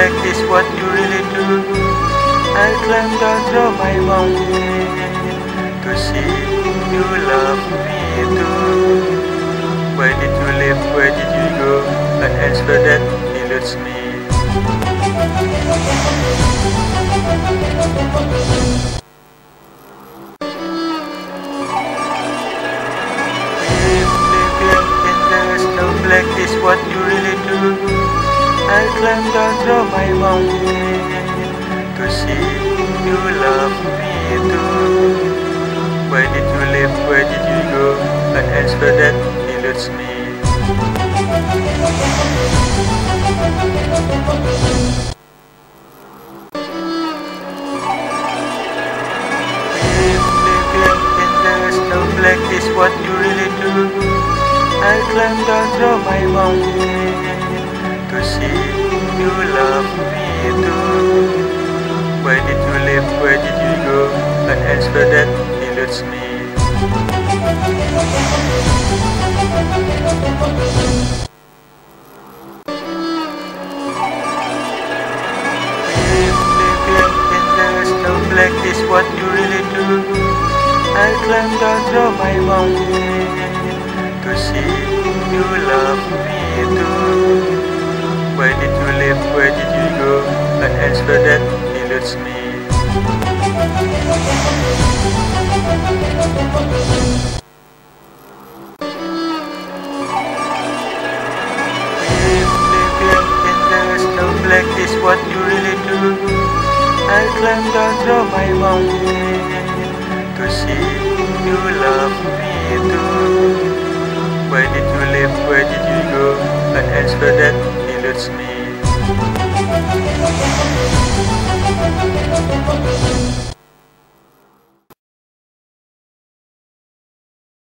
snowflake is what you really do. I climbed down from my mountain to see you love me too. Why did you leave? Where did you go? An answer that eludes me. If living in the snowflake is what you really do, I climbed down from my mountain to see you love me too. Why did you leave? Where did you go? An answer that eludes me. If living in the snowflake is what you really do, I climbed down from my mountain to see you love me too. Why did you leave? Where did you go? An answer that eludes me. If living in the snowflake is what you really do, I climbed down from my mountain to see you love me too. Why did you leave? Where did you go? An answer that eludes me. If living in the snowflake is what you really do, I climbed down from my mountain to see you love me too. Why did you leave? Where did you go? An answer that eludes me.